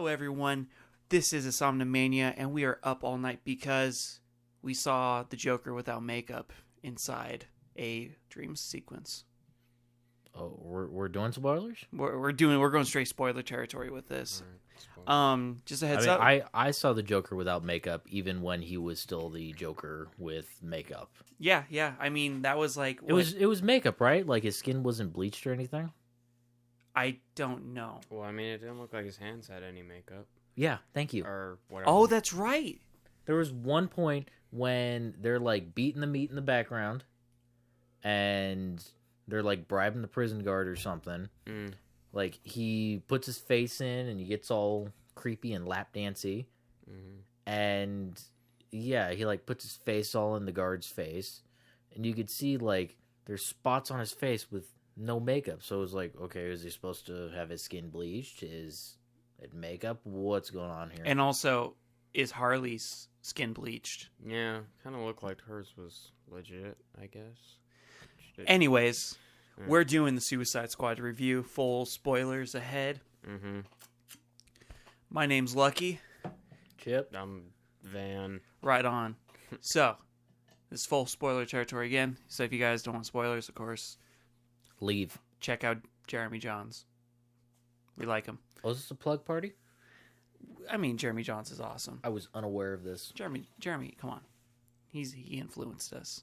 everyone. This is Insomnomania, and we are up all night because we saw the Joker without makeup inside a dream sequence. Oh, we're doing spoilers? We're going straight spoiler territory with this. Right, just a heads up. I saw the Joker without makeup, even when he was still the Joker with makeup. Yeah. I mean, that was like it was makeup, right? Like his skin wasn't bleached or anything. I don't know. Well, I mean, it didn't look like his hands had any makeup. Yeah, thank you. Or whatever. Oh, that's right. There was one point when they're like beating the meat in the background, and they're like bribing the prison guard or something. Like he puts his face in, and he gets all creepy and lap dancey, and yeah, he like puts his face all in the guard's face, and you could see like there's spots on his face with no makeup. So it was like, okay, is he supposed to have his skin bleached? Is it makeup? What's going on here? And also, is Harley's skin bleached? Yeah, kind of looked like hers was legit, I guess. Anyways, we're doing the Suicide Squad review. Full spoilers ahead. My name's Lucky. Chip. I'm Van. Right on. So, this is full spoiler territory again. So if you guys don't want spoilers, of course, leave. Check out Jeremy Johns. We like him. Oh, is this a plug party? I mean, Jeremy Johns is awesome. I was unaware of this. Jeremy, come on. He influenced us.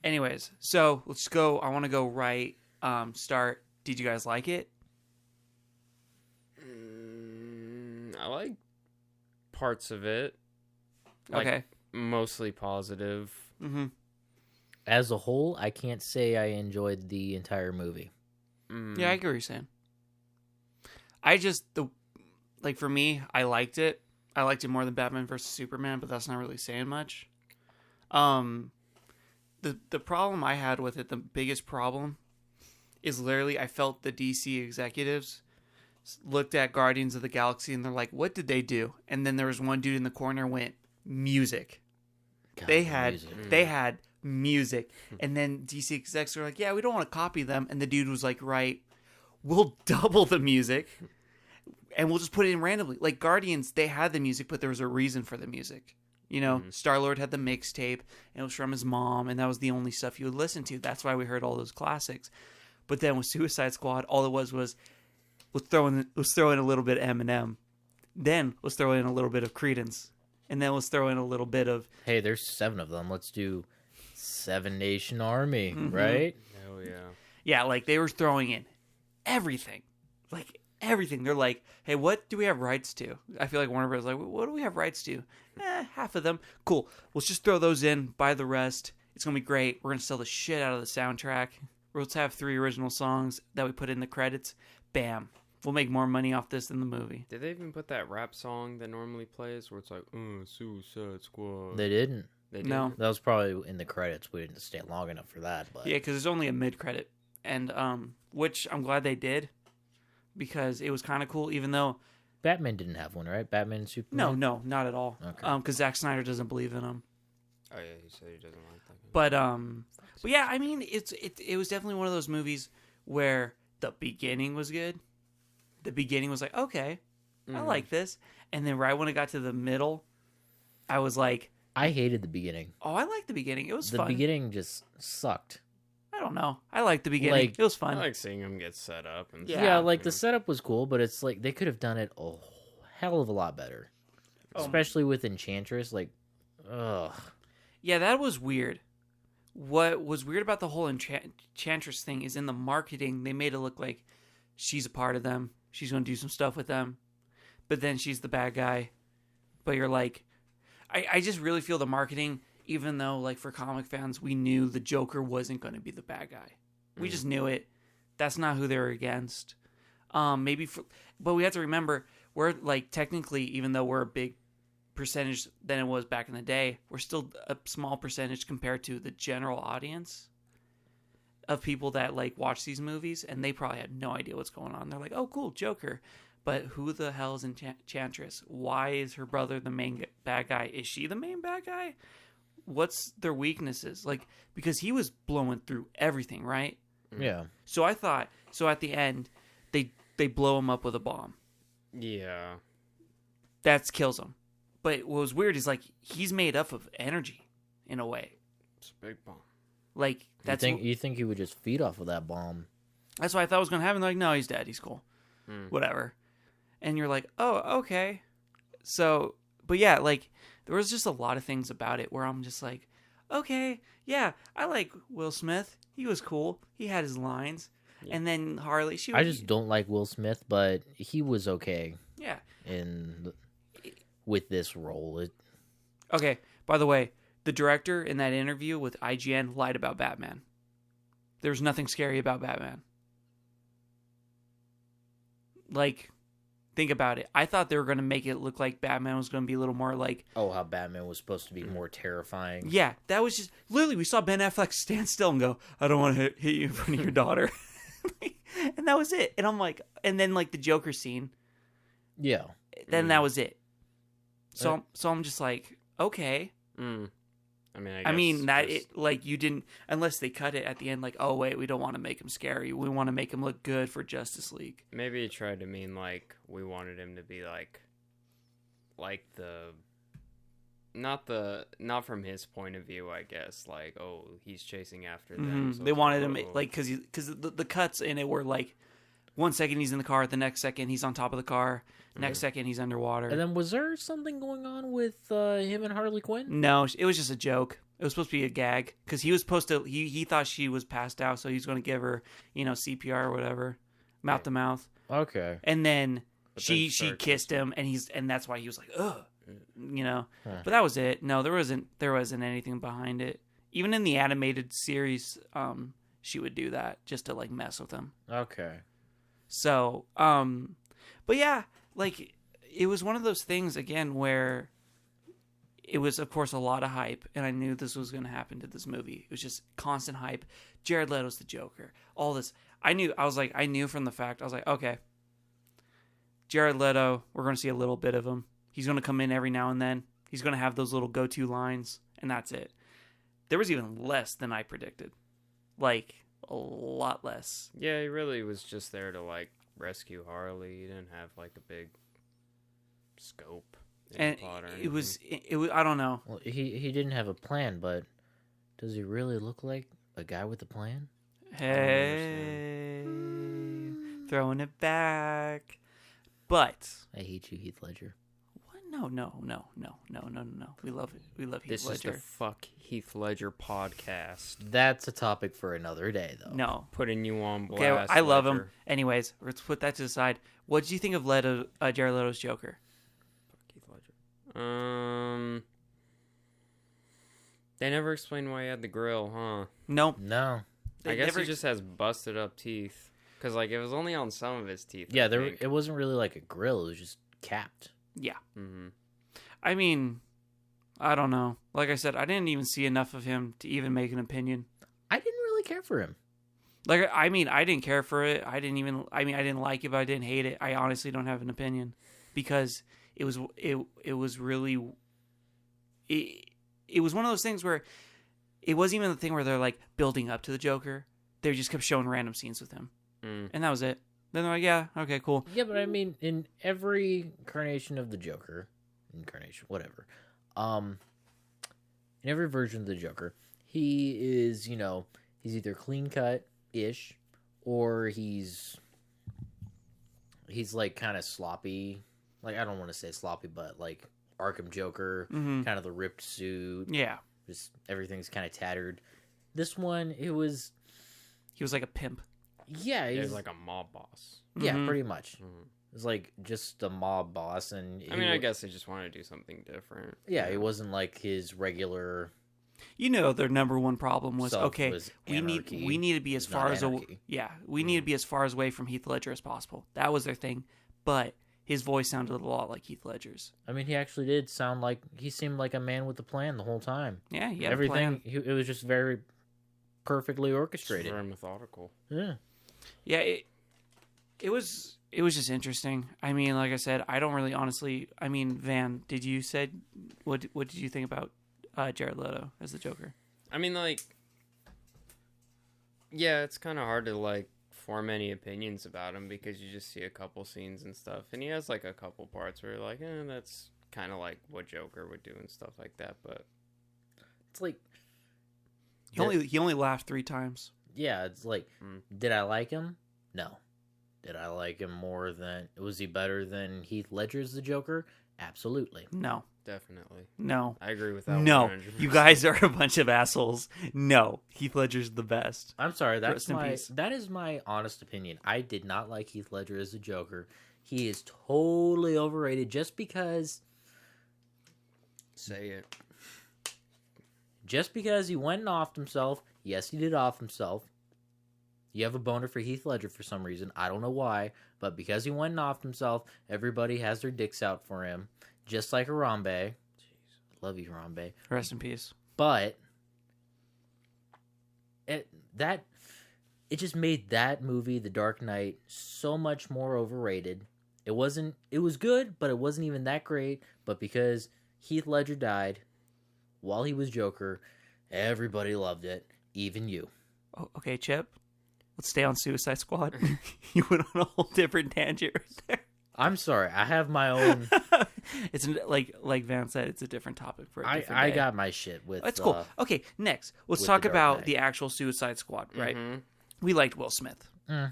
Anyways, so let's go. I want to go right. Start. Did you guys like it? I like parts of it. Okay. Mostly positive. As a whole, I can't say I enjoyed the entire movie. Yeah, I get what you're saying. I just for me, I liked it. I liked it more than Batman vs Superman, but that's not really saying much. The problem I had with it, the biggest problem, is literally I felt the DC executives looked at Guardians of the Galaxy and they're like, "What did they do?" And then there was one dude in the corner went, "Music." God, they had music, and then DC execs were like, "Yeah, we don't want to copy them." And the dude was like, "Right, we'll double the music, and we'll just put it in randomly." Like Guardians, they had the music, but there was a reason for the music. You know, Star-Lord had the mixtape, and it was from his mom, and that was the only stuff you would listen to. That's why we heard all those classics. But then with Suicide Squad, all it was throw in a little bit of Eminem, then let's throw in a little bit of Creedence, and then let's throw in a little bit of, hey, there's 7 of them. Let's do Seven Nation Army, right? Oh yeah. Yeah, like they were throwing in everything. Like everything. They're like, "Hey, what do we have rights to?" I feel like Warner Bros. Like, "What do we have rights to?" Half of them. Cool. Let's just throw those in, buy the rest. It's going to be great. We're going to sell the shit out of the soundtrack. Let's have 3 original songs that we put in the credits. Bam. We'll make more money off this than the movie. Did they even put that rap song that normally plays where it's like, Suicide Squad? They didn't. No. That was probably in the credits. We didn't stay long enough for that. But yeah, because there's only a mid-credit. And, which I'm glad they did. Because it was kind of cool, even though... Batman didn't have one, right? Batman and Superman? No, not at all. Okay. Because Zack Snyder doesn't believe in them. Oh yeah, he said he doesn't like that. But yeah, I mean, it was definitely one of those movies where the beginning was good. The beginning was like, okay, I like this. And then right when it got to the middle, I was like... I hated the beginning. Oh, I liked the beginning. It was fun. The beginning just sucked. I don't know. I liked the beginning. It was fun. I like seeing him get set up. And yeah, like the setup was cool, but it's like they could have done it a hell of a lot better. Especially with Enchantress. Like, ugh. Yeah, that was weird. What was weird about the whole Enchantress thing is in the marketing, they made it look like she's a part of them. She's going to do some stuff with them. But then she's the bad guy. But you're like... I just really feel the marketing... Even though, like, for comic fans, we knew the Joker wasn't going to be the bad guy. We just knew it. That's not who they were against. But we have to remember, we're, like, technically, even though we're a big percentage than it was back in the day, we're still a small percentage compared to the general audience of people that, like, watch these movies, and they probably had no idea what's going on. They're like, oh, cool, Joker. But who the hell is Enchantress? Why is her brother the main bad guy? Is she the main bad guy? What's their weaknesses? Like, because he was blowing through everything, right? Yeah. So I thought, at the end, they blow him up with a bomb. Yeah. That kills him. But what was weird is like he's made up of energy in a way. It's a big bomb. Like that's you think he would just feed off of that bomb? that's what I thought was gonna happen. They're like, no, he's dead. He's cool. Mm. Whatever. And you're like, oh, okay. So, but yeah, like there was just a lot of things about it where I'm just like, okay, yeah, I like Will Smith. He was cool. He had his lines. Yeah. And then Harley, I just don't like Will Smith, but he was okay yeah. with this role. Okay, by the way, the director in that interview with IGN lied about Batman. There's nothing scary about Batman. Like, think about it. I thought they were going to make it look like Batman was going to be a little more like... Oh, how Batman was supposed to be more terrifying. Yeah, that was just... Literally, we saw Ben Affleck stand still and go, I don't want to hit you in front of your daughter. And that was it. And I'm like... And then, like, the Joker scene. Yeah. Then that was it. So I'm just like, okay. Mm. I mean that it like you didn't unless they cut it at the end like, oh wait, we don't want to make him scary. We want to make him look good for Justice League. Maybe he tried to mean like we wanted him to be like the not from his point of view, I guess. Like, oh, he's chasing after them. Mm-hmm. They wanted him like because the cuts in it were like 1 second he's in the car, the next second he's on top of the car, next second he's underwater. And then was there something going on with him and Harley Quinn? No, it was just a joke. It was supposed to be a gag because he was supposed to. He thought she was passed out, so he's going to give her, CPR or whatever, mouth to mouth. Okay. And then But she then kissed him, and that's why he was like, ugh, Huh. But that was it. No, there wasn't anything behind it. Even in the animated series, she would do that just to like mess with him. Okay. So, but yeah, like it was one of those things again where it was, of course, a lot of hype, and I knew this was going to happen to this movie. It was just constant hype. Jared Leto's the Joker. All this, I knew from the fact. I was like, okay, Jared Leto, we're going to see a little bit of him. He's going to come in every now and then. He's going to have those little go-to lines, and that's it. There was even less than I predicted, like a lot less. Yeah, he really was just there to like rescue Harley. He didn't have like a big scope in And the plot or it was anything. I don't know. Well, he didn't have a plan, but does he really look like a guy with a plan? Hey, throwing it back. But I hate you, Heath Ledger. what? No. We love it. We love Heath This Ledger. is the Fuck Heath Ledger podcast. That's a topic for another day, though. No. Putting you on blast. Okay, I love him. Ledger. Anyways, let's put that to the side. What did you think of Jared Leto's Joker? Fuck Heath Ledger. They never explained why he had the grill, huh? Nope. No. I guess he just has busted up teeth. Because, like, it was only on some of his teeth. Yeah, I think. it wasn't really like a grill. It was just capped. Yeah. Mm-hmm. I mean, I don't know. Like I said, I didn't even see enough of him to even make an opinion. I didn't really care for him. Like, I mean, I didn't care for it. I didn't like it, but I didn't hate it. I honestly don't have an opinion because it was really, it was one of those things where it wasn't even the thing where they're like building up to the Joker. They just kept showing random scenes with him. And that was it. Then they're like, yeah, okay, cool. Yeah, but I mean, in every incarnation of the Joker, whatever, in every version of the Joker, he is, he's either clean cut ish, or he's like kind of sloppy. Like, I don't want to say sloppy, but like Arkham Joker, kind of the ripped suit. Yeah, just everything's kind of tattered. This one, he was like a pimp. Yeah, He's like a mob boss. Yeah, pretty much. Mhm. It's like just a mob boss, and I guess they just wanted to do something different. Yeah, it wasn't like his regular. Their number one problem was Stuff okay. was we anarchy. need to be as It's far not as anarchy. we need to be as far as away from Heath Ledger as possible. That was their thing, but his voice sounded a lot like Heath Ledger's. I mean, he actually did sound like he seemed like a man with a plan the whole time. Yeah, he had Everything. a plan. It was just very perfectly It's orchestrated. very methodical. Yeah. Yeah, it was just interesting. I mean, like I said, I don't really honestly. I mean, Van, what did you think about Jared Leto as the Joker? I mean, like, yeah, it's kind of hard to like form any opinions about him because you just see a couple scenes and stuff, and he has like a couple parts where you're like, that's kind of like what Joker would do and stuff like that. But It's like He only laughed 3 times. yeah, it's like did I like him? No. Did I like him more than was he better than Heath Ledger's the Joker? Absolutely. No. definitely, No. I agree with that. No. 100%. You guys are a bunch of assholes. No. Heath Ledger's the best. I'm sorry, Rest in peace. that is my honest opinion. I did not like Heath Ledger as a Joker. He is totally overrated just because Say it. he went and offed himself. Yes, he did off himself. You have a boner for Heath Ledger for some reason. I don't know why, but because he went and offed himself, everybody has their dicks out for him, just like Harambe. Jeez, love you, Harambe. Rest in peace. But it just made that movie, The Dark Knight, so much more overrated. It was good, but it wasn't even that great. But because Heath Ledger died while he was Joker, everybody loved it, even you. Oh, okay, Chip. Let's stay on Suicide Squad. You went on a whole different tangent right there. I'm sorry, I have my own. It's like Van said, it's a different topic for a different I day. got my shit with. That's cool. Okay, next, let's with talk The Dark about Knight. the actual Suicide Squad, right? Mm-hmm. We liked Will Smith. I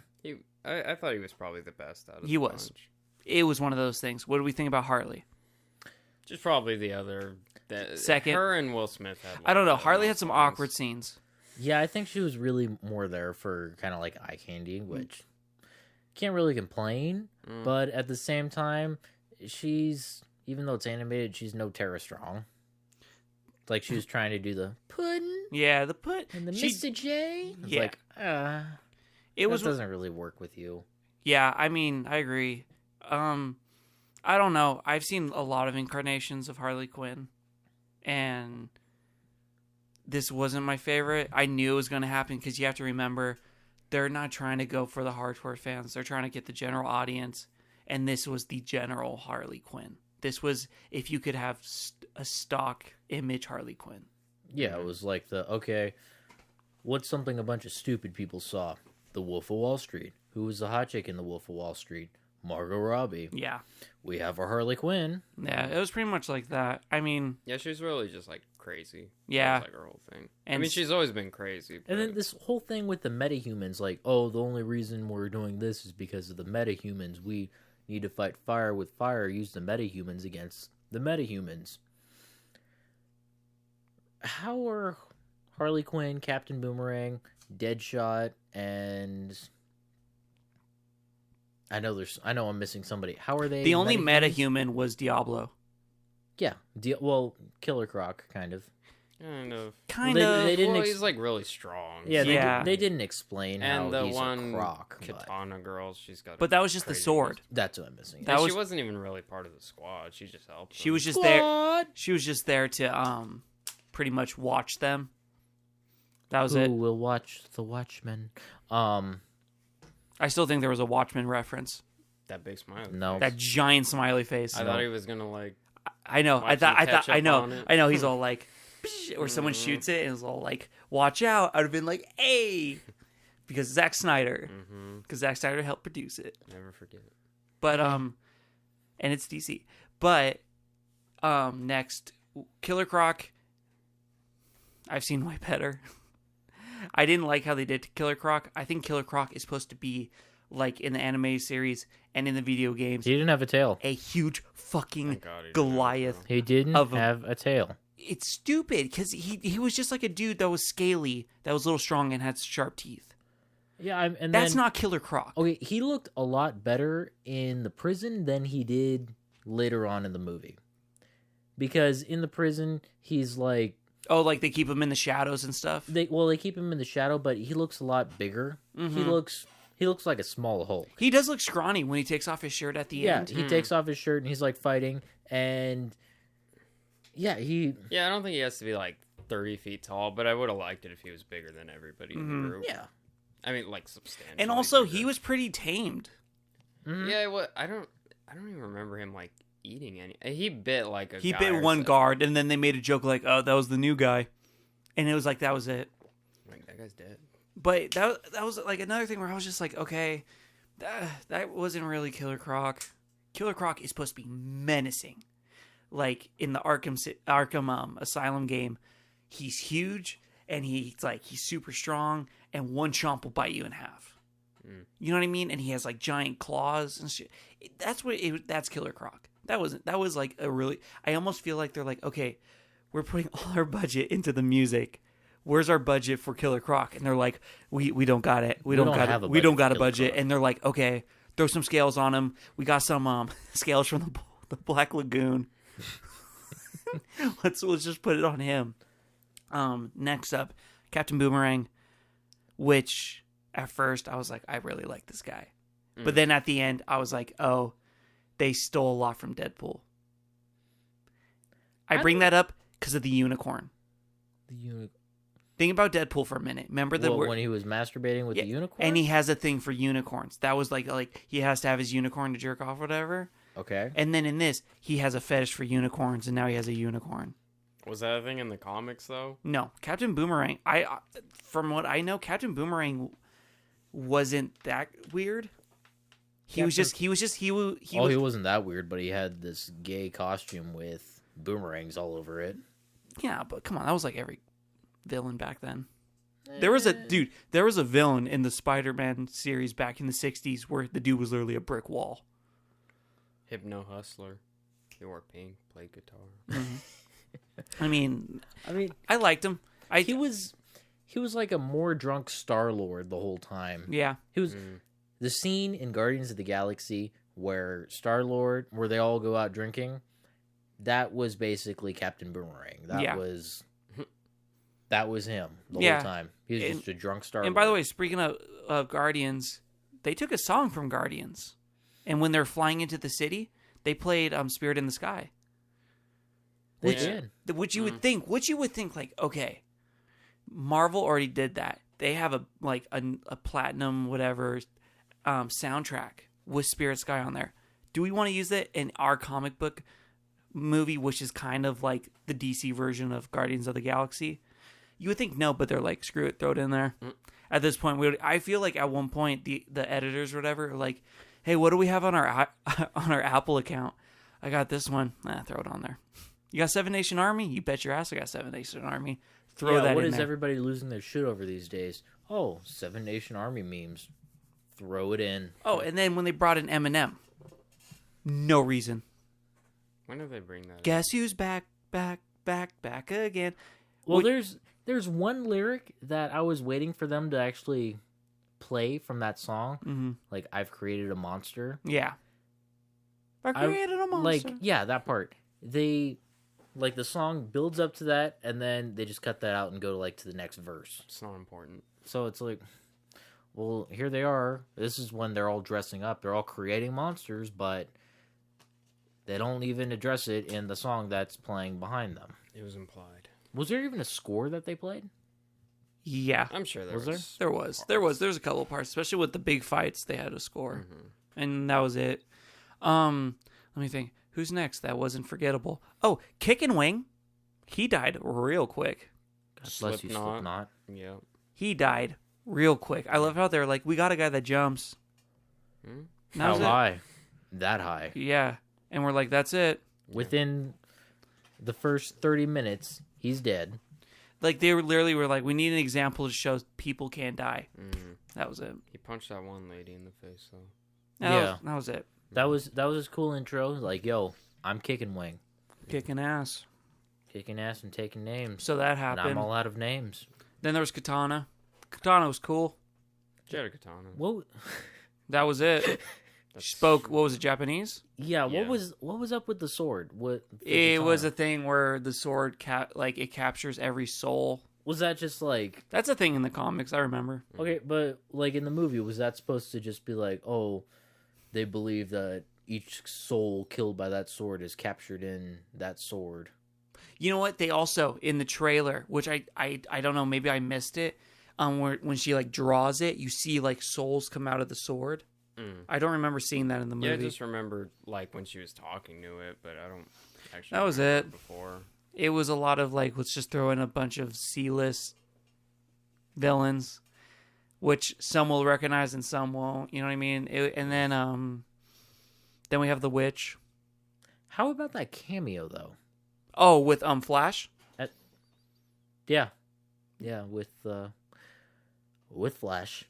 thought he was probably the best out of He the was. bunch. It was one of those things. What do we think about Harley? Just probably the other Second. Her and Will Smith had. I don't know. like, Harley had some songs. awkward scenes. Yeah, I think she was really more there for kind of like eye candy, which can't really complain. But at the same time, she's, even though it's animated, she's no Tara Strong. Like she was trying to do the pudding Yeah, the put. and the she- Mr. J. It's Yeah. like, It was. that doesn't really work with you. Yeah, I mean, I agree. I don't know. I've seen a lot of incarnations of Harley Quinn, and this wasn't my favorite. I knew it was going to happen because you have to remember, they're not trying to go for the hardcore fans. They're trying to get the general audience, and this was the general Harley Quinn. This was if you could have a stock image Harley Quinn. Yeah, it was like okay, what's something a bunch of stupid people saw? The Wolf of Wall Street. Who was the hot chick in The Wolf of Wall Street? Margot Robbie. Yeah. We have our Harley Quinn. Yeah, it was pretty much like that. I mean, Yeah, she was really just like crazy. Yeah. That was like her whole thing. I And mean, she's always been crazy. And then but- this whole thing with the metahumans, like, oh, the only reason we're doing this is because of the metahumans. We need to fight fire with fire, use the metahumans against the metahumans. How are Harley Quinn, Captain Boomerang, Deadshot, and I know I'm missing somebody. How are they? the only metahumans? metahuman was Diablo. Yeah, well, Killer Croc, kind of. kind of. Kind They- of. they didn't Well, ex- he's like really strong. Yeah, Yeah. they didn't explain how And the he's one a Croc. But Katana girl, she's got. But that was just the crazy sword. that's what I'm missing. That She was- wasn't even really part of the squad. She just helped. She them. was just there. Squad! She was just there to pretty much watch them. That was Who it. will watch the Watchmen? I still think there was a Watchmen reference. that big smile. No. That giant smiley face. I thought he was gonna like. I know. Watch him catch I up know. on it. I know. He's all like, "Psh," or someone shoots it and is all like, "Watch out!" I'd have been like, "Hey," because Zack Snyder, because Zack Snyder helped produce it. Never forget. But and it's DC. But next, Killer Croc. I've seen way better. I didn't like how they did Killer Croc. I think Killer Croc is supposed to be like in the anime series and in the video games, He didn't have a tail. a huge fucking Thank God he didn't have Goliath. He didn't Of a- have a tail. It's stupid because he was just like a dude that was scaly, that was a little strong and had sharp teeth. Yeah, and That's then, not Killer Croc. Okay, he looked a lot better in the prison than he did later on in the movie. Because in the prison, he's like Oh, like they keep him in the shadows and stuff. they keep him in the shadow, but he looks a lot bigger. He looks like a small Hulk. He does look scrawny when he takes off his shirt at the Yeah, end. he takes off his shirt and he's like fighting, and yeah, Yeah, I don't think he has to be like 30 feet tall, but I would have liked it if he was bigger than everybody in the group. yeah. I mean, like substantially. And also, bigger. he was pretty tamed. Yeah, what I don't even remember him like eating any. He bit like a. He guy bit or one so. guard, and then they made a joke like, "Oh, that was the new guy," and it was like that was it. Like that guy's dead. But that was like another thing where I was just like, okay, that wasn't really Killer Croc. Killer Croc is supposed to be menacing. Like in the Arkham Asylum game, he's huge and he's super strong, and one chomp will bite you in half. You know what I mean? And he has like giant claws and shit. That's Killer Croc. That was like a really. I almost feel like they're like, okay, we're putting all our budget into the music. Where's our budget for Killer Croc? And they're like, we don't got it. We don't got a budget. And they're like, okay, throw some scales on him. We got some scales from the Black Lagoon. Let's just put it on him. Next up, Captain Boomerang, which at first I was like, I really like this guy. But then at the end, I was like, oh, they stole a lot from Deadpool. I bring that up because of the unicorn. Think about Deadpool for a minute. Remember when he was masturbating with the unicorn? And he has a thing for unicorns. That was like he has to have his unicorn to jerk off or whatever. Okay. And then in this, he has a fetish for unicorns, and now he has a unicorn. Was that a thing in the comics, though? No. Captain Boomerang, from what I know, Captain Boomerang wasn't that weird. He wasn't that weird, but he had this gay costume with boomerangs all over it. Yeah, but come on, that was like every villain back then. There was a villain in the Spider-Man series back in the 60s where the dude was literally a brick wall. Hypno Hustler. He wore pink, played guitar. Mm-hmm. I mean, I liked him. He was like a more drunk Star-Lord the whole time. Yeah. He was the scene in Guardians of the Galaxy where Star-Lord, where they all go out drinking, that was basically Captain Boomerang. That was him the whole time. He was just a drunk Star-Lord. And by the way, speaking of Guardians, they took a song from Guardians. And when they're flying into the city, they played Spirit in the Sky. They did. Which you would think, like, okay, Marvel already did that. They have a platinum whatever soundtrack with Spirit Sky on there. Do we want to use it in our comic book movie, which is kind of like the DC version of Guardians of the Galaxy? You would think no, but they're like, screw it, throw it in there. At this point, I feel like at one point the editors or whatever are like, hey, what do we have on our Apple account? I got this one. Throw it on there. You got Seven Nation Army? You bet your ass I got Seven Nation Army. Throw that in there. What is everybody losing their shit over these days? Oh, Seven Nation Army memes. Throw it in. Oh, and then when they brought in Eminem, no reason. When did they bring that? Guess who's back again? Well, there's one lyric that I was waiting for them to actually play from that song. Mm-hmm. Like, I've created a monster. Yeah. I created a monster. Like, yeah, that part. The song builds up to that, and then they just cut that out and go to the next verse. It's not important. So it's like, well, here they are. This is when they're all dressing up. They're all creating monsters, but they don't even address it in the song that's playing behind them. It was implied. Was there even a score that they played? Yeah. I'm sure there was. There was. There's a couple of parts, especially with the big fights, they had a score. Mm-hmm. And that was it. Let me think. Who's next? That wasn't forgettable. Oh, Kick and Wing. He died real quick. God bless you, Slipknot. Yeah. He died real quick. I love how they're like, we got a guy that jumps. How high? That high. Yeah. And we're like, that's it. Within the first 30 minutes, he's dead. Like, they were like, we need an example to show people can't die. That was it. He punched that one lady in the face, though. That was it. That was his cool intro. Like, yo, I'm kicking wing. Kicking ass. Kicking ass and taking names. So that happened. And I'm all out of names. Then there was Katana. Katana was cool. She had a katana. What? That was it. She spoke, what was it, Japanese? Yeah, what was up with the sword? It was a thing where the sword, it captures every soul. Was that just like... That's a thing in the comics, I remember. Okay, but like in the movie, was that supposed to just be like, oh... They believe that each soul killed by that sword is captured in that sword. You know what? They also, in the trailer, which I don't know, maybe I missed it, when she draws it, you see souls come out of the sword. I don't remember seeing that in the movie. Yeah, I just remember when she was talking to it, but I don't actually. That was it. Before it was a lot of let's just throw in a bunch of C-list villains. which some will recognize and some won't. You know what I mean? And then we have the witch. How about that cameo though? Oh, with Flash. Yeah, with Flash.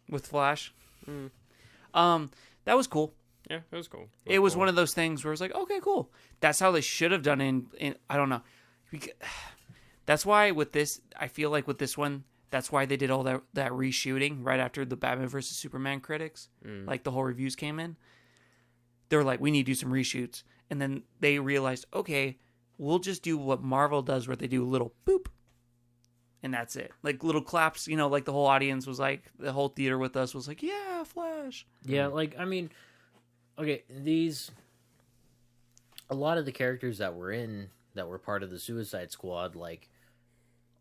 With Flash. Mm. That was cool. Yeah, it was cool. It was one of those things where it's like, okay, cool. That's how they should have done in I don't know. That's why with this, I feel like with this one, that's why they did all that reshooting right after the Batman versus Superman critics, like the whole reviews came in. They were like, we need to do some reshoots. And then they realized, okay, we'll just do what Marvel does where they do a little boop. And that's it. Like little claps, like the whole audience was like, the whole theater with us was like, yeah, Flash. Yeah, like, I mean, okay, a lot of the characters that were part of the Suicide Squad, like,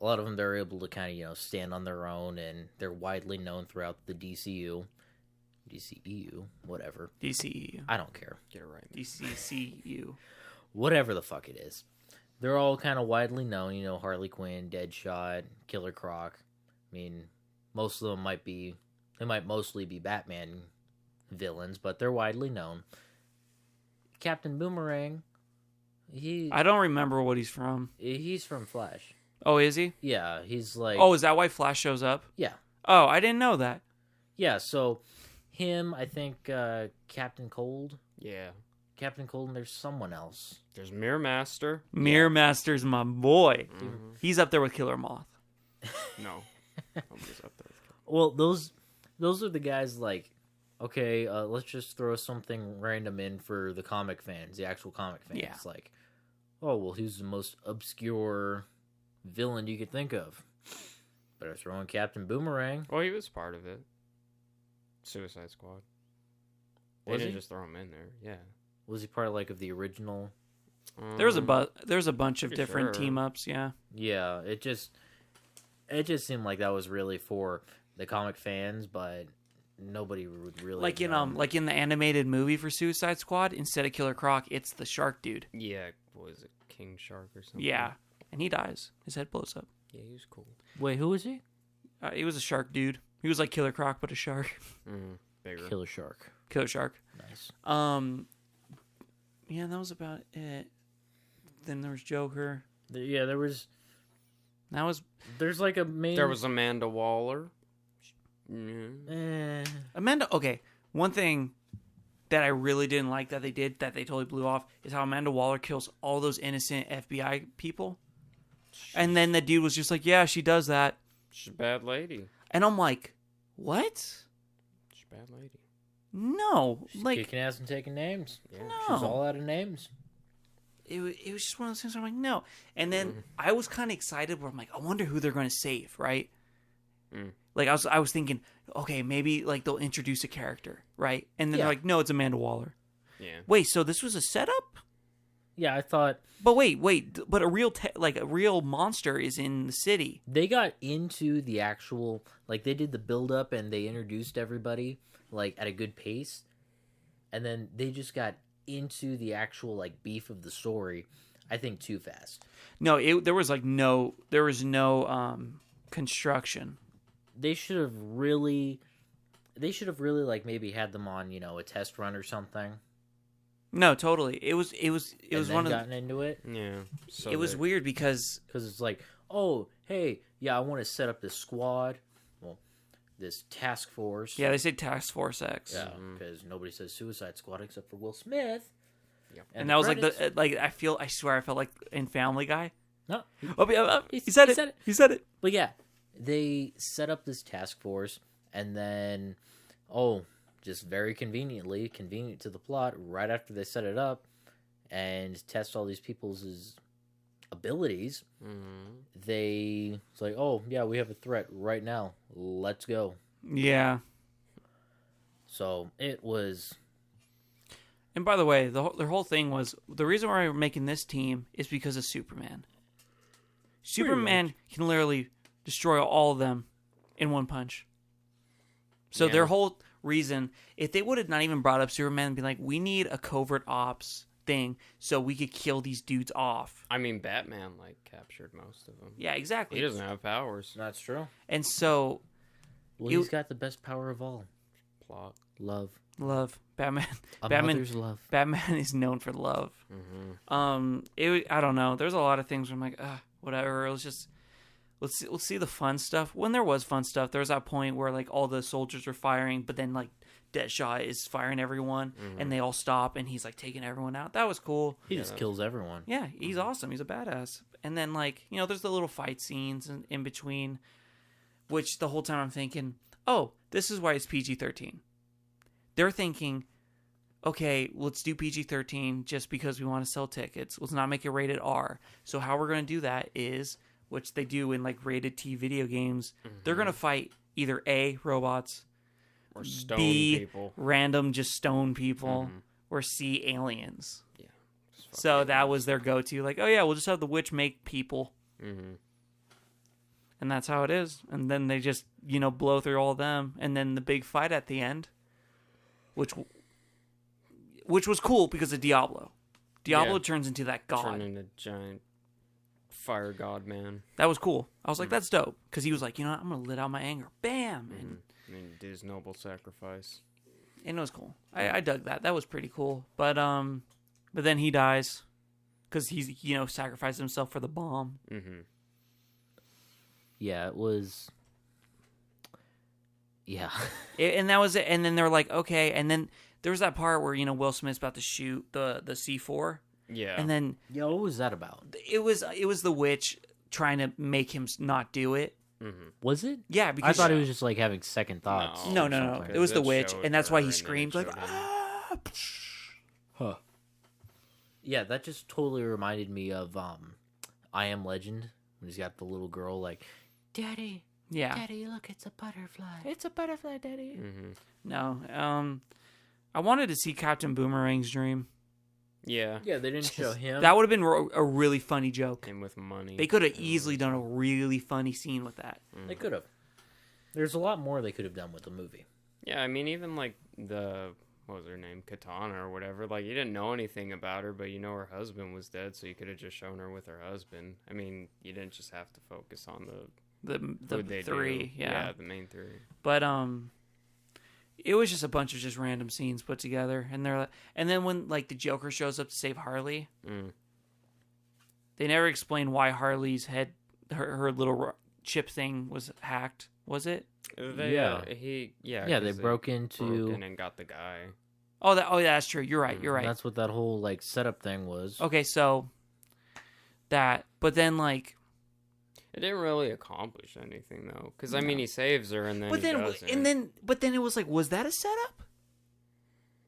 a lot of them, they're able to kind of, stand on their own, and they're widely known throughout the DCEU, whatever. DCEU. I don't care. Get it right. DCCU. Whatever the fuck it is. They're all kind of widely known, Harley Quinn, Deadshot, Killer Croc. I mean, most of them might mostly be Batman villains, but they're widely known. Captain Boomerang, I don't remember what he's from. he's from Flash. Oh, is he? Yeah, he's like... Oh, is that why Flash shows up? Yeah. Oh, I didn't know that. Yeah, so him, I think Captain Cold, and there's someone else. There's Mirror Master. Mirror Master's my boy. Mm-hmm. He's up there with Killer Moth. No. Nobody's up there. Well, those are the guys like, okay, let's just throw something random in for the comic fans, the actual comic fans. Yeah. Like, oh, well, who's the most obscure villain you could think of? Better throw in Captain Boomerang. Well, he was part of it. Suicide Squad. They Was didn't he? just throw him in there. Yeah. Was he part of the original? There's a bunch of pretty different sure. team ups. Yeah. Yeah, it just seemed like that was really for the comic fans, but nobody would really Like in the animated movie for Suicide Squad, instead of Killer Croc, it's the shark dude. Yeah, what was it? King Shark or something? Yeah, and he dies. His head blows up. Yeah, he was cool. Wait, who was he? He was a shark dude. He was like Killer Croc, but a shark. Bigger. Killer Shark. Killer Shark. Nice. Yeah, that was about it. Then there was Joker. Yeah, There's like a main. There was Amanda Waller. Yeah. Amanda. Okay, one thing that I really didn't like that they totally blew off is how Amanda Waller kills all those innocent FBI people. And then the dude was just like, yeah, she does that. She's a bad lady. And I'm like, what? She's a bad lady. No. She's like, kicking ass and taking names. Yeah. No. She's all out of names. it was just one of those things where I'm like, no. And then I was kind of excited where I'm like, I wonder who they're going to save, right? Like, I was thinking, okay, maybe, like, they'll introduce a character, right? And then they're like, no, it's Amanda Waller. Yeah. Wait, so this was a setup? Yeah, I thought But wait, but a real monster is in the city. they got into the actual, like, they did the build up and they introduced everybody, like, at a good pace. And then they just got into the actual, like, beef of the story, I think, too fast. No, there was no construction. They should have really, like, maybe had them on, a test run or something. No, totally. It was And then one of gotten into it. Yeah. So it was weird because It's like, oh, hey, yeah, I want to set up this squad. Well, this task force. yeah, they say Task Force X. Yeah, because nobody says Suicide Squad except for Will Smith. Yep. And that was like I swear I felt like in Family Guy. No, He said it. He said it. But yeah, they set up this task force, and then, just very convenient to the plot, right after they set it up and test all these people's abilities, it's like, oh, yeah, we have a threat right now. Let's go. Yeah. So it was... And by the way, their whole thing was the reason why we're making this team is because of Superman. Superman can literally destroy all of them in one punch. So their whole reason, if they would have not even brought up Superman and been like, we need a covert ops thing so we could kill these dudes off. I mean, Batman, captured most of them. Yeah, exactly. He doesn't have powers. That's true. And so Well, he's got the best power of all. Plot. Love. Batman. A Batman. mother's love. Batman is known for love. Mm-hmm. I don't know. There's a lot of things where I'm like, whatever. Let's see the fun stuff. When there was fun stuff, there was that point where like all the soldiers were firing, but then like Deadshot is firing everyone, and they all stop, and he's like taking everyone out. That was cool. He just kills everyone. Yeah, he's awesome. He's a badass. And then like there's the little fight scenes in between, which the whole time I'm thinking, oh, this is why it's PG-13. They're thinking, okay, let's do PG-13 just because we want to sell tickets. Let's not make it rated R. So how we're going to do that is, which they do in like rated T video games, they're going to fight either A, robots, Or stone B, people. random just stone people, or C, aliens. Yeah. So that was their go-to. Like, oh yeah, we'll just have the witch make people. Mm-hmm. And that's how it is. And then they just, blow through all of them. And then the big fight at the end, which was cool because of Diablo. Diablo turns into that god. Turn into giant fire god man. That was cool. I was like, that's dope. Because he was like, I'm going to let out my anger. Bam! And Did his noble sacrifice. it was cool. I dug that. That was pretty cool. But then he dies. Because he's, sacrificed himself for the bomb. Mm-hmm. Yeah, it was. Yeah. And that was it. And then they were like, okay. And then there was that part where, Will Smith's about to shoot the C4. Yeah. And then Yo, what was that about? it was the witch trying to make him not do it. Mm-hmm. Was it? Yeah, because I thought it was just like having second thoughts. No. or something. It was the It witch, showed and that's why her, he and then screamed it like, showed him. ah! Huh. Yeah, that just totally reminded me of I Am Legend when he's got the little girl like, Daddy, Yeah. Daddy, look, it's a butterfly. It's a butterfly, Daddy. Mm-hmm. No. I wanted to see Captain Boomerang's dream. Yeah. Yeah, they didn't show him. That would have been a really funny joke. Him with money. They could have easily done a really funny scene with that. They could have. There's a lot more they could have done with the movie. Yeah, I mean, even like what was her name? Katana or whatever. Like, you didn't know anything about her, but her husband was dead, so you could have just shown her with her husband. I mean, you didn't just have to focus on The who they three, do. yeah. The main three. But it was just a bunch of just random scenes put together, and then when like the Joker shows up to save Harley, they never explain why Harley's head, her little chip thing was hacked. Was it? Yeah. They broke into and got the guy. Oh, that's true. You're right. That's what that whole like setup thing was. Okay, so that, but then like, It didn't really accomplish anything though, because I mean, he saves her and then but then it was like, was that a setup?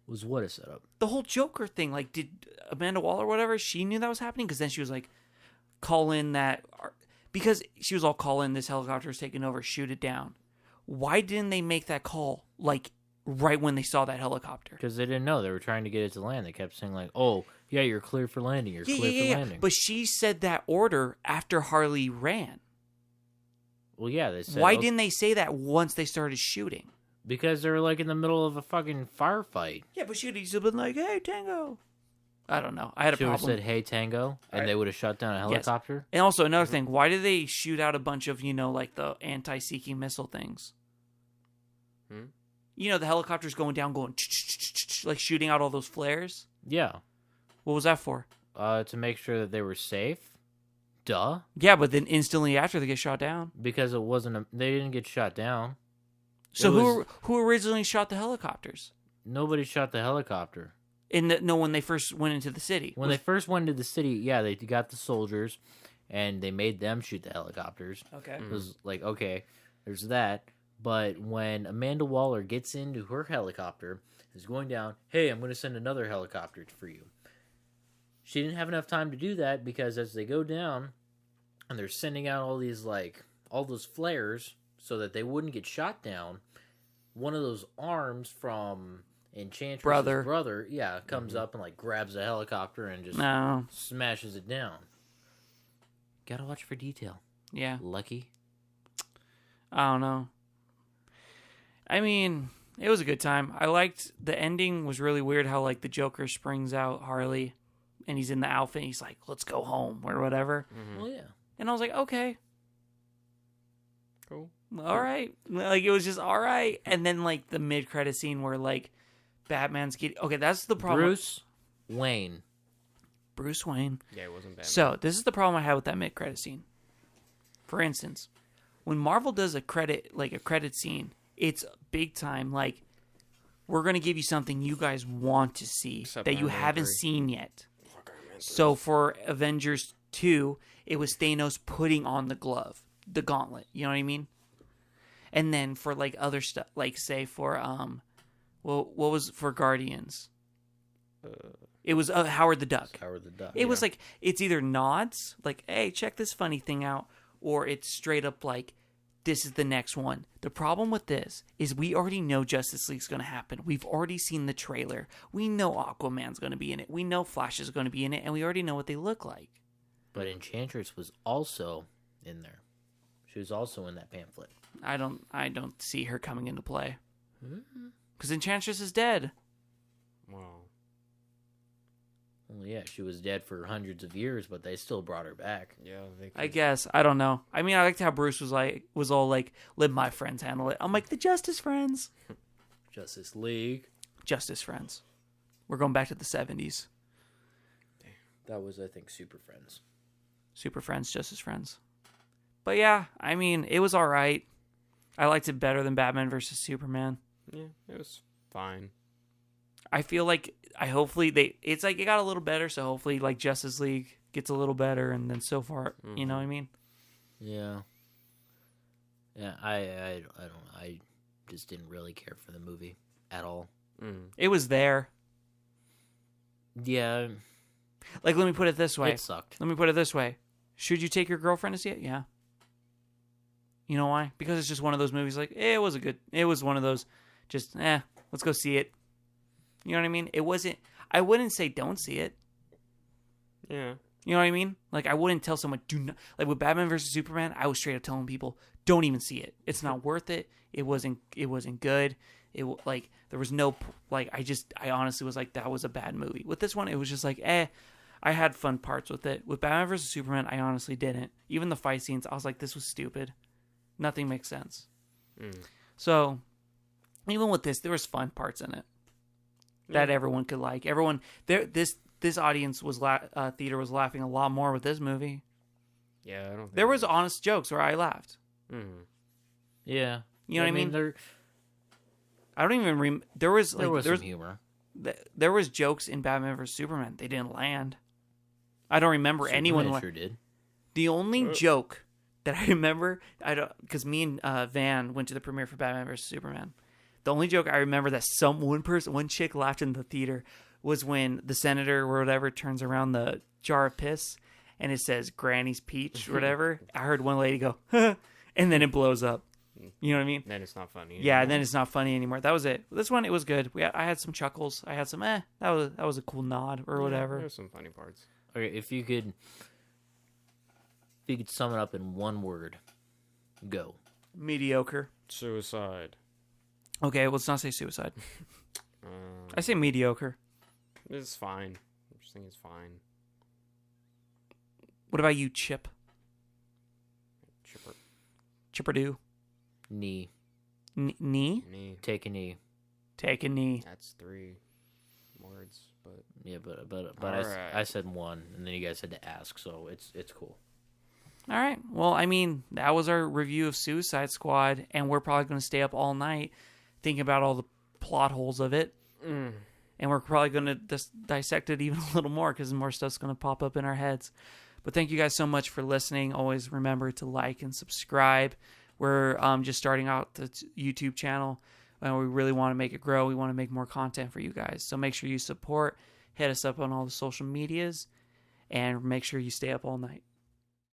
Was what a setup? The whole Joker thing, like, did Amanda Waller or whatever, she knew that was happening? Because then she was like, call in that, because she was all, call in, this helicopter is taking over, shoot it down. Why didn't they make that call, like, right when they saw that helicopter? Because they didn't know. They were trying to get it to land. They kept saying like, oh, yeah, you're clear for landing. You're clear for landing. But she said that order after Harley ran. Well, yeah, they said. Why didn't they say that once they started shooting? Because they were like in the middle of a fucking firefight. Yeah, but she'd have been like, hey, Tango. I don't know. I had a She would have problem. said, hey, Tango, and they would have shut down a helicopter. And also, another thing, why did they shoot out a bunch of, like the anti-seeking missile things? The helicopters going down, going like shooting out all those flares? Yeah. What was that for? To make sure that they were safe. Duh. Yeah, but then instantly after they get shot down. Because it wasn't they didn't get shot down. So who originally shot the helicopters? Nobody shot the helicopter. When they first went into the city. When they first went into the city, yeah, they got the soldiers, and they made them shoot the helicopters. Okay. It was like, okay, there's that. But when Amanda Waller gets into her helicopter, is going down, hey, I'm going to send another helicopter for you. She didn't have enough time to do that because as they go down, and they're sending out all these, like, all those flares so that they wouldn't get shot down, one of those arms from Enchantress's brother, yeah, comes up and, like, grabs the helicopter and just smashes it down. Gotta watch for detail. Yeah. Lucky. I don't know. I mean, it was a good time. I liked the ending. Was really weird how like the Joker springs out Harley, and he's in the outfit. And he's like, "Let's go home" or whatever. Well, yeah. And I was like, "Okay." Cool. All right. Like, it was just all right. And then, like, the mid-credit scene where, like, Batman's getting... Okay, that's the problem. Bruce Wayne. Bruce Wayne. Yeah, it wasn't bad. So, this is the problem I had with that mid-credit scene. For instance, when Marvel does a credit scene, it's big time, like, we're going to give you something you guys want to see Except that you Iron Man haven't 3. seen yet. Fuck, Iron Man 3. So, for Avengers 2, it was Thanos putting on the glove, the gauntlet, you know what I mean? And then for, like, other stuff, like, say, for, what was for Guardians? It was Howard the Duck. Howard the Duck. It was like, it's either nods, like, hey, check this funny thing out, or it's straight up like, this is the next one. The problem with this is we already know Justice League's going to happen. We've already seen the trailer. We know Aquaman's going to be in it. We know Flash is going to be in it, and we already know what they look like. But Enchantress was also in there. She was also in that pamphlet. I don't see her coming into play. Because Enchantress is dead. Wow. Well, yeah, she was dead for hundreds of years, but they still brought her back. Yeah, they could... I guess. I don't know. I mean, I liked how Bruce was all like, let my friends handle it. I'm like, the Justice Friends. Justice League. Justice Friends. We're going back to the 70s. That was, I think, Super Friends. Super Friends, Justice Friends. But yeah, I mean, it was all right. I liked it better than Batman versus Superman. Yeah, it was fine. I feel like it's like it got a little better, so hopefully like Justice League gets a little better, and then so far, you know what I mean? Yeah. Yeah, I don't. I just didn't really care for the movie at all. It was there. Yeah, Like, let me put it this way. it sucked. Let me put it this way. Should you take your girlfriend to see it? Yeah. You know why? Because it's just one of those movies like, it was one of those just, let's go see it. You know what I mean? It wasn't, I wouldn't say don't see it. Yeah. You know what I mean? Like, I wouldn't tell someone, do not, like with Batman versus Superman, I was straight up telling people, don't even see it. It's not worth it. It wasn't good. Like, there was no, like, I honestly was like, that was a bad movie. With this one, it was just like, I had fun parts with it. With Batman versus Superman, I honestly didn't. Even the fight scenes, I was like, this was stupid. Nothing makes sense. So, even with this, there was fun parts in it that everyone could like. Everyone there, this audience was theater was laughing a lot more with this movie. Yeah, I don't think There was honest jokes where I laughed. Yeah, You know what I mean? There I don't even there was some humor. There was jokes in Batman vs Superman. They didn't land. I don't remember anyone. Sure did. The only joke that I remember, because me and Van went to the premiere for Batman vs Superman. The only joke I remember that one chick laughed in the theater was when the senator or whatever turns around the jar of piss and it says Granny's Peach or whatever. I heard one lady go, and then it blows up. You know what I mean? Then it's not funny. Yeah, and then it's not funny anymore. That was it. This one, it was good. I had some chuckles. I had some, that was a cool nod or whatever. There's some funny parts. Okay, if you could sum it up in one word, go. Mediocre. Suicide. Okay, let's not say suicide. I say mediocre. It's fine. I just think it's fine. What about you, Chip? Chipper. Chipperdoo? Knee. Knee? Knee. Take a knee. Take a knee. That's 3 words, but Yeah, but All I right. said one, and then you guys had to ask, so it's cool. All right. Well, I mean, that was our review of Suicide Squad, and we're probably going to stay up all night thinking about all the plot holes of it. And we're probably going to dissect it even a little more because more stuff's going to pop up in our heads. But thank you guys so much for listening. Always remember to like and subscribe. We're just starting out the YouTube channel, and we really want to make it grow. We want to make more content for you guys. So make sure you support. Hit us up on all the social medias, and make sure you stay up all night.